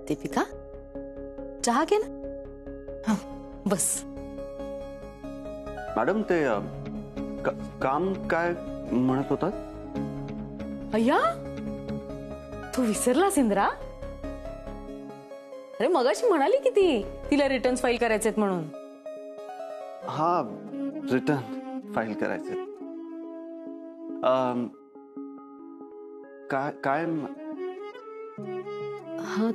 दीपिका चहा घे ना. हा बस. मॅडम ते काम काय म्हणत होतात? अय्या तू विसरलास इंद्रा. अरे मगाशी म्हणाली की तिला रिटर्न्स फाईल करायचेत म्हणून. हा रिटर्न फाईल करायचे. काय काय हा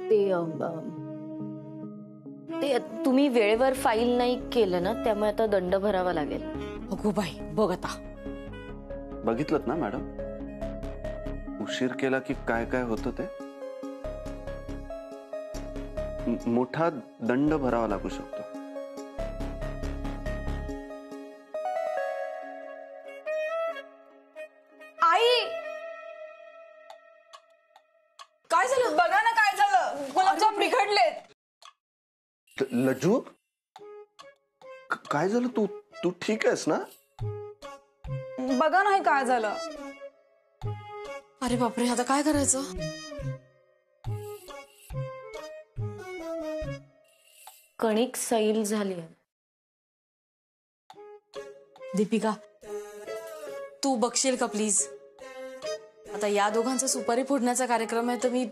ते तुम्ही वेळेवर फाईल नाही केलं ना, त्यामुळे आता दंड भरावा लागेल. अगो बाई बघ आता. बघितलं ना मॅडम, उशीर केला की काय काय होतं ते. मोठा दंड भरावा लागू शकतो. आई काय झालं? बघा ना काय झालं. गुलाबजाम बिघडलेत. लज्जू काय झालं? तू तू ठीक आहेस ना? बघा नाही काय झालं. अरे बापरे आता काय करायचं? कणिक सैल झाली आहे. दीपिका तू बघशील का प्लीज? आता या दोघांचा सुपारी फोडण्याचा कार्यक्रम आहे तर मी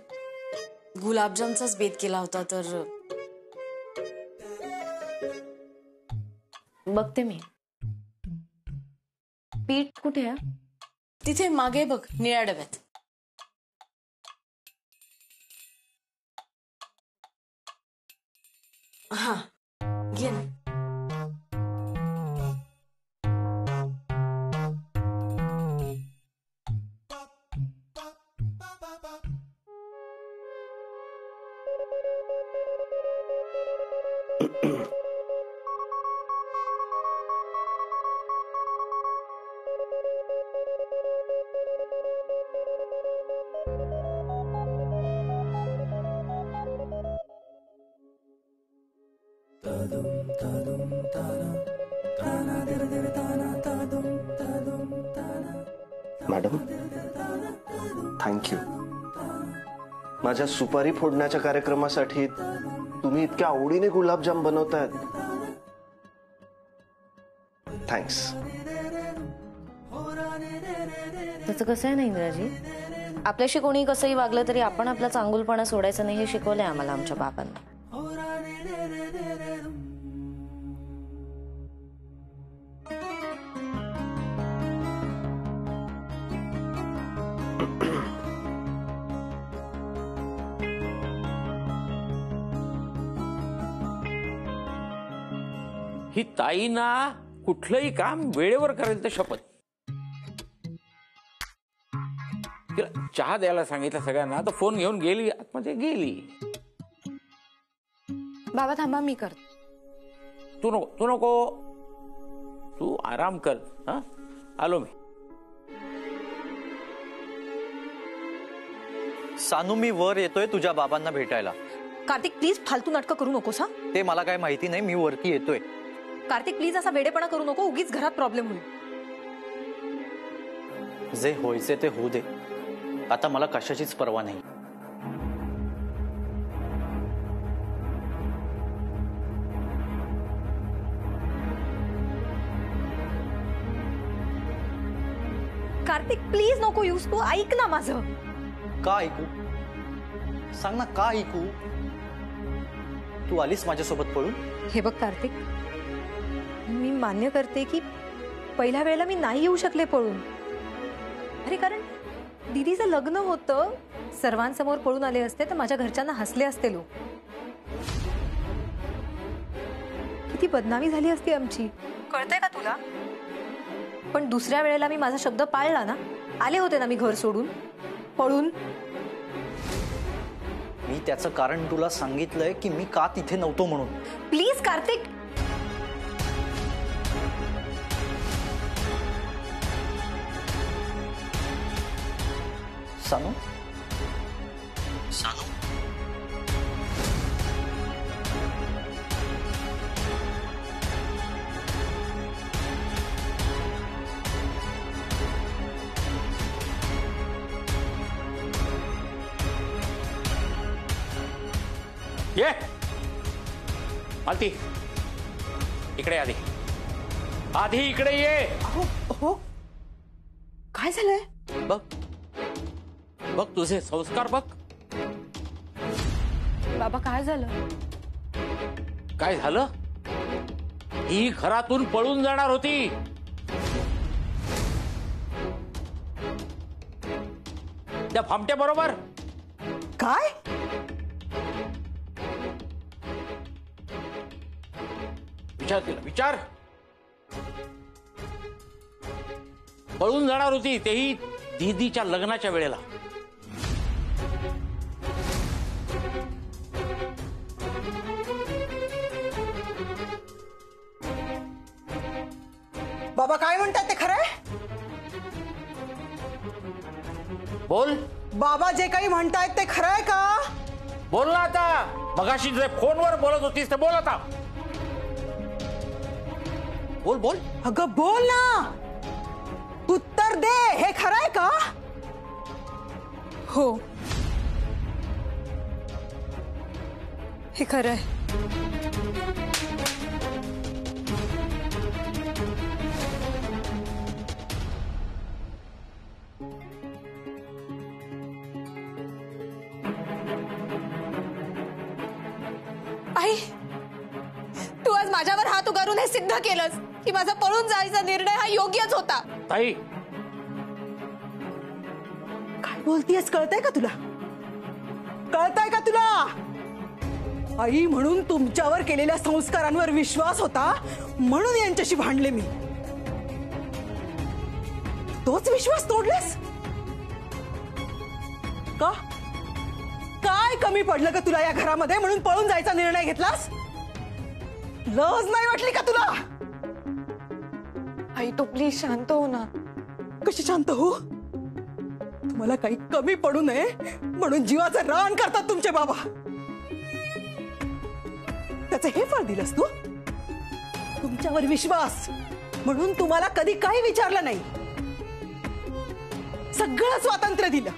गुलाबजामचाच बेत केला होता तर. बघते मी. पीठ कुठे आहे? तिथे मागे बघ निळ्या डब्यात. हा घे ना. Madam thank you. माझ्या सुपारी फोडण्याच्या कार्यक्रमासाठी तुम्ही इतक्या आवडीने गुलाबजाम बनवतायत. थँक्स. त्याचं कसं आहे ना इंद्राजी, आपल्याशी कोणी कसंही वागलं तरी आपण आपला चांगुलपणा सोडायचं नाही हे शिकवलंय आम्हाला आमच्या बाबांनी. ही ताई ना कुठलंही काम वेळेवर करेल तर शपथ. तिला चहा द्यायला सांगितलं सगळ्यांना तर फोन घेऊन गेली आतमध्ये गेली. बाबा थांबा मी करते. तू नको तू आराम कर. हा आलो मी. सानू मी वर येतोय तुझ्या बाबांना भेटायला. कार्तिक प्लीज फालतू नाटकं करू नकोस. हा ते मला काय माहिती नाही, मी वरती येतोय. कार्तिक प्लीज असा वेडेपणा करू नको, उगीच घरात प्रॉब्लेम होईल. जे होयचे ते होऊ दे. आता मला कशाचीच पर्वा नाही. कार्तिक प्लीज नको यूज. तू ऐक ना माझं. का ऐकू? सांग ना का ऐकू? तू आलीस माझ्यासोबत पळून? हे बघ कार्तिक, मी मान्य करते की पहिल्या वेळेला मी नाही येऊ शकले पळून. अरे कारण दीदीचं लग्न होतं, सर्वांसमोर पळून आले असते तर माझ्या घरच्यांना हसले असते लोक. किती बदनामी झाली असती आमची, कळतंय का तुला? पण दुसऱ्या वेळेला मी माझा शब्द पाळला ना. आले होते ना मी घर सोडून पळून. मी त्याचं कारण तुला सांगितलंय की मी का तिथे नव्हतो म्हणून. प्लीज कार्तिक. सानू सानू ये मालती, इकडे आधी आधी इकडे ये. हो काय झालंय? बघ बघ तुझे संस्कार बघ. बाबा काय झालं? काय झालं? ही घरातून पळून जाणार होती. त्या फामट्या बरोबर. काय? विचार तिला, विचार. पळून जाणार होती, तेही दीदीच्या लग्नाच्या वेळेला. बाबा काय म्हणतात ते खरंय? बोल बाबा जे काही म्हणतायत ते खरंय का? बोल ना आता. मगाशी जे फोनवर बोलत होतीस ते बोल आता. बोल बोल. अगं बोल ना, उत्तर दे. हे खरंय का? हो, हे खरं आहे. आई, तू आज माझ्यावर हात उगारून हे सिद्ध केलंस की माझा पळून जायचा निर्णय हा योग्यच होता. ताई, काय बोलतीयस? कळतंय का तुला? कळतंय का तुला? आई म्हणून तुमच्यावर केलेल्या संस्कारांवर विश्वास होता म्हणून यांच्याशी भांडले मी. तोच विश्वास तोडलेस का? काय कमी पडलं का तुला या घरामध्ये म्हणून पळून जायचा निर्णय घेतलास? लज नाही वाटली का तुला? आई तू प्लीज शांत हो ना. कशी शांत हो? तुम्हाला काही कमी पडू नये म्हणून जीवाचं रान करतात तुमचे बाबा. त्याचं हे फळ दिलंस तू? तुमच्यावर विश्वास म्हणून तुम्हाला कधी काही विचारलं नाही, सगळं स्वातंत्र्य दिलं,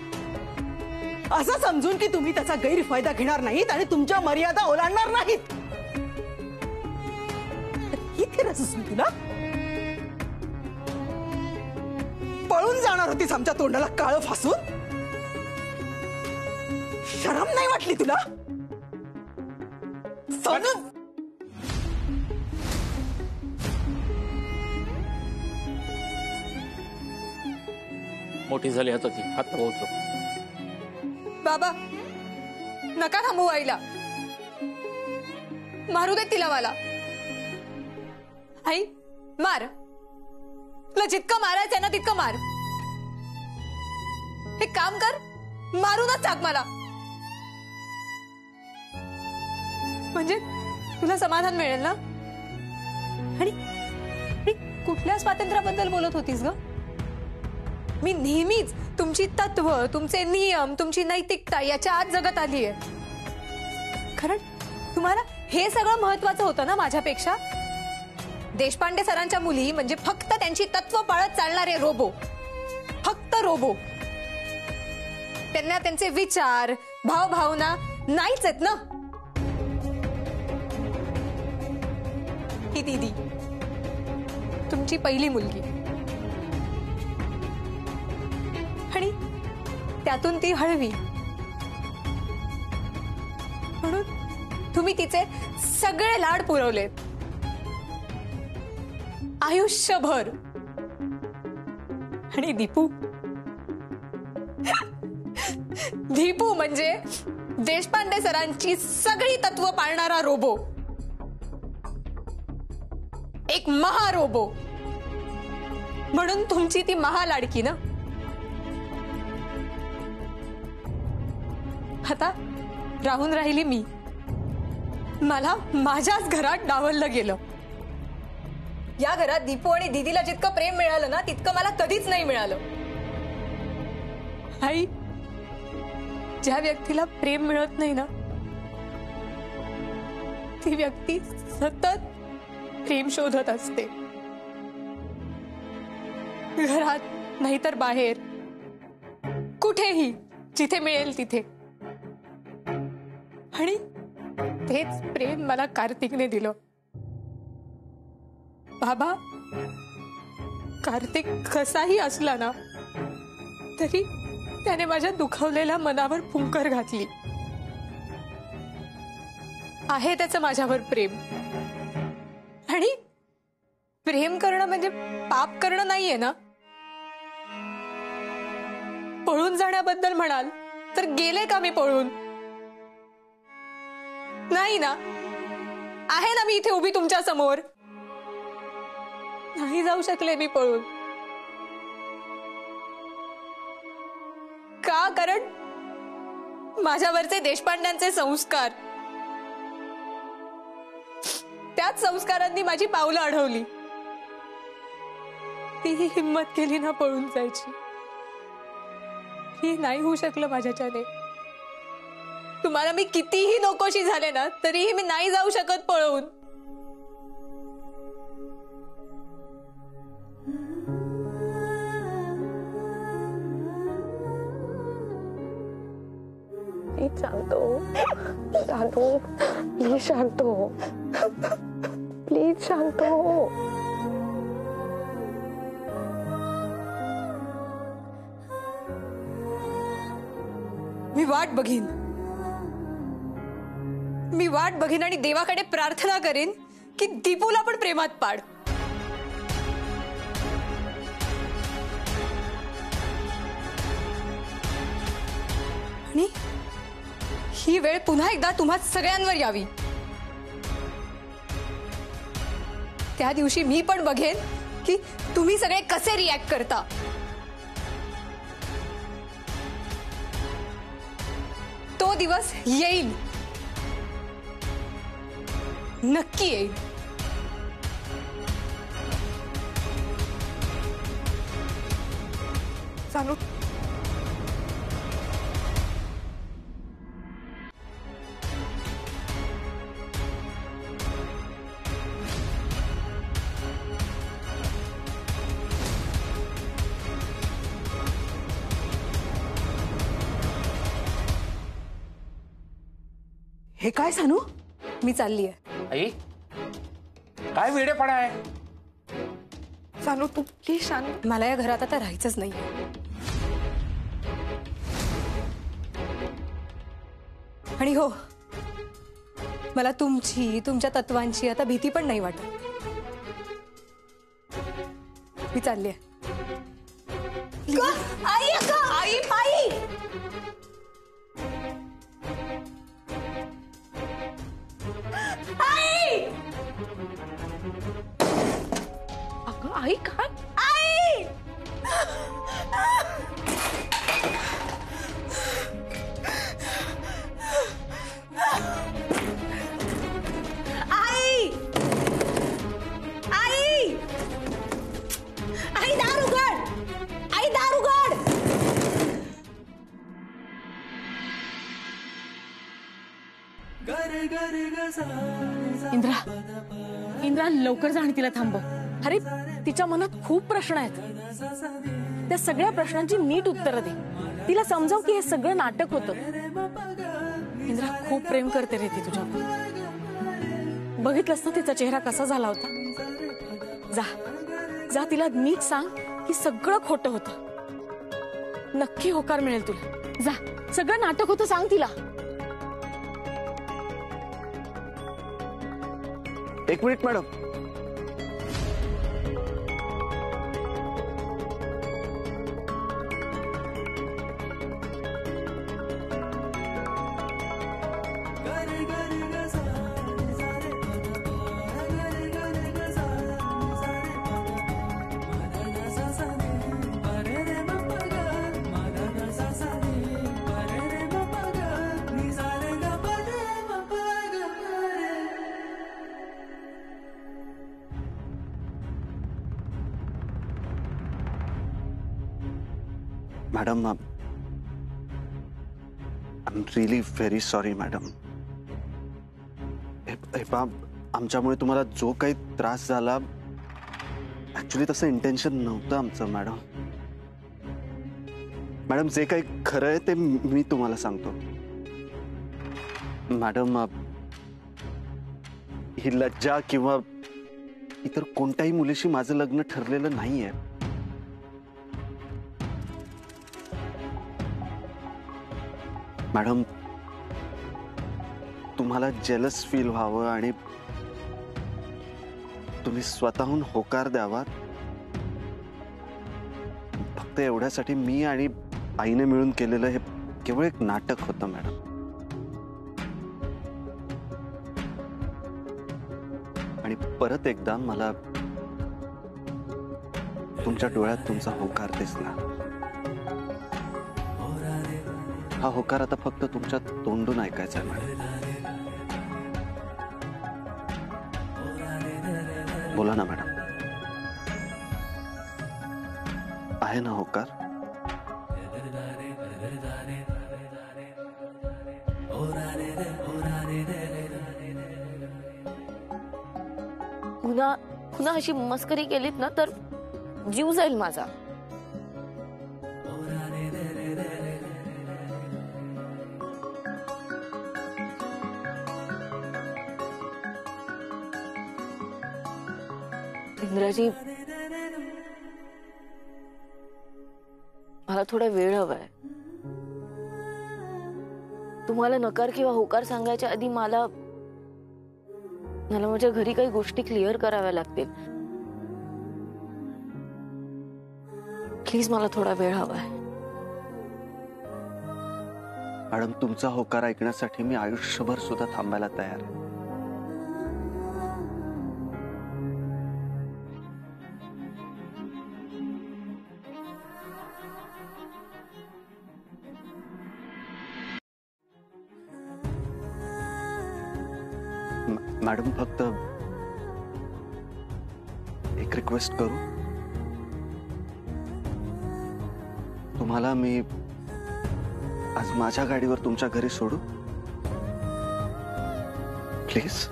असं समजून की तुम्ही त्याचा गैरफायदा घेणार नाहीत आणि तुमच्या मर्यादा ओलांडणार नाहीत. किती रस तुला? पळून जाणार होतीस आमच्या तोंडाला काळं फासून? शरम नाही वाटली तुला? मोठी झाली आता ती. आता पोहोचलो. बाबा नका थांबू आईला. मारू दे तिला मला. आई मार, तुला जितकं मारायचंय ना तितकं मार. हे काम कर, मारूनच टाक मला. म्हणजे तुला समाधान मिळेल ना? आणि कुठल्या स्वातंत्र्याबद्दल बोलत होतीस ग? मी नेहमीच तुमची तत्व, तुमचे नियम, तुमची नैतिकता याच्या आत जगत आली आहे. कारण तुम्हाला हे सगळं महत्वाचं होतं ना माझ्यापेक्षा. देशपांडे सरांच्या मुली म्हणजे फक्त त्यांची तत्व पाळत चालणारे रोबो, फक्त रोबो. त्यांना त्यांचे विचार, भावभावना नाहीच आहेत ना. ही दीदी तुमची पहिली मुलगी आणि त्यातून ती हळवी, म्हणून तुम्ही तिचे सगळे लाड पुरवलेत आयुष्यभर. आणि दीपू, दीपू म्हणजे देशपांडे सरांची सगळी तत्व पाळणारा रोबो, एक महारोबो. म्हणून तुमची ती महालाडकी ना. आता राहून राहिली मी. मला माझ्याच घरात डावललं गेलं. या घरात दीपू आणि दीदीला जितकं प्रेम मिळालं ना तितकं मला कधीच नाही मिळालं. आई, ज्या व्यक्तीला प्रेम मिळत नाही ना ती व्यक्ती सतत प्रेम शोधत असते, घरात नाहीतर बाहेर, कुठेही जिथे मिळेल तिथे. आणि तेच प्रेम मला कार्तिकने दिलं. बाबा, कार्तिक कसाही असला ना तरी त्याने माझ्या दुखावलेल्या मनावर फुंकर घातली. आहे त्याचं माझ्यावर प्रेम. आणि प्रेम करणं म्हणजे पाप करणं नाहीये ना. पळून जाण्याबद्दल म्हणाल तर गेले का मी पळून? नाही ना. आहे ना मी इथे उभी तुमच्या समोर. नाही जाऊ शकले मी पळून. का? कारण माझ्यावरचे देशपांड्यांचे संस्कार, त्याच संस्कारांनी माझी पावलं अडवली. तीही हिम्मत केली ना पळून जायची. ही नाही होऊ शकलं माझ्याच्याने. तुम्हाला मी कितीही नकोशी झाले ना तरीही मी नाही जाऊ शकत पळून. प्लीज शांत हो. शांत, प्लीज शांत हो. प्लीज शांत हो. मी वाट बघीन. मी वाट बघीन आणि देवाकडे प्रार्थना करेन की दीपूला पण प्रेमात पाड. आणि ही वेळ पुन्हा एकदा तुम्हा सगळ्यांवर यावी. त्या दिवशी मी पण बघेन की तुम्ही सगळे कसे रिॲक्ट करता. तो दिवस येईल, नक्की येईल. चालू. हे काय सानू? मी चालली आहे. आई काय वेडेपणा आहे. सानू तू प्लीज शांत. मला या घरात आता राहायचंच नाही. आणि हो, मला तुमची, तुमच्या तत्वांची आता भीती पण नाही वाटत. मी चालली आहे. आई, आई, आई. आई काय? आई! आई! आई! आई दार उघड! आई दार उघड! इंद्रा, इंद्रा लवकर जा आणि तिला थांबव. अरे तिच्या मनात खूप प्रश्न आहेत. त्या सगळ्या प्रश्नांची नीट उत्तरं दे. तिला समजाव की हे सगळं नाटक होतं. इंद्रा खूप प्रेम करते रे ती तुझ्यावर. बघितलंस ना तिचा चेहरा कसा झाला होता. जा जा तिला नीट सांग की सगळं खोटं होतं. नक्की होकार मिळेल तुला. जा, सगळं नाटक होतं सांग तिला. एक minute madam. Madam, I am really very sorry madam. हे पहा, आमच्यामुळे तुम्हाला जो काही त्रास झाला, ऍक्च्युली तसं इंटेन्शन नव्हतं आमचं मॅडम. मॅडम जे काही खरं आहे ते मी तुम्हाला सांगतो. मॅडम, ही लज्जा किंवा इतर कोणत्याही मुलीशी माझं लग्न ठरलेलं नाहीये. मॅडम, तुम्हाला जेलस फील व्हावं आणि तुम्ही स्वतःहून होकार द्यावा फक्त एवढ्यासाठी मी आणि आईने मिळून केलेलं हे केवळ एक नाटक होतं मॅडम. आणि परत एकदा मला तुमच्या डोळ्यात तुमचा होकार दिसला. हा होकार आता फक्त तुमच्या तोंडून ऐकायचा आहे मॅडम. बोला ना मॅडम, आहे ना होकार? पुन्हा पुन्हा अशी मस्करी केलीत ना तर जीव जाईल माझा. इंद्राजी, मला थोडा वेळ हवाय. तुम्हाला नकार किंवा होकार सांगायच्या आधी मला माझ्या घरी काही गोष्टी क्लिअर कराव्या लागतील. प्लीज मला थोडा वेळ हवाय. मॅडम, तुमचा होकार ऐकण्यासाठी मी आयुष्यभर सुद्धा थांबायला तयार आहे. मॅडम, फक्त एक रिक्वेस्ट करू? तुम्हाला मी आज माझ्या गाडीवर तुमच्या घरी सोडू प्लीज?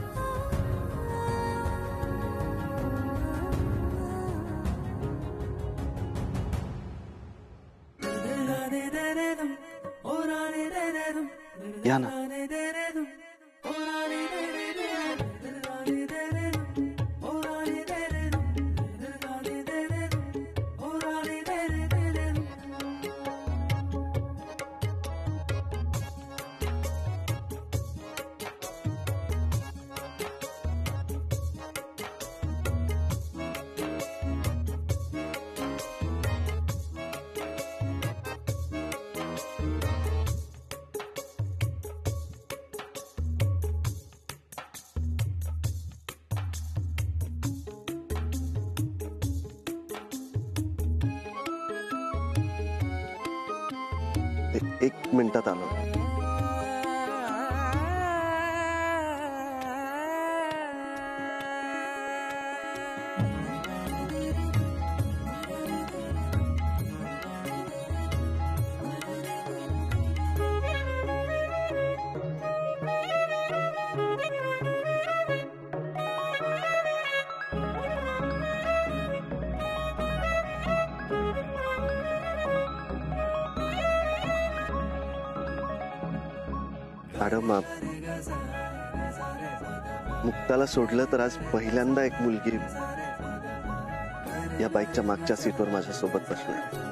या ना. एक मिनिटात आलो. मॅडम, मुक्ताला सोडलं तर आज पहिल्यांदा एक मुलगी या बाईकच्या मागच्या सीटवर माझ्या सोबत बसणार.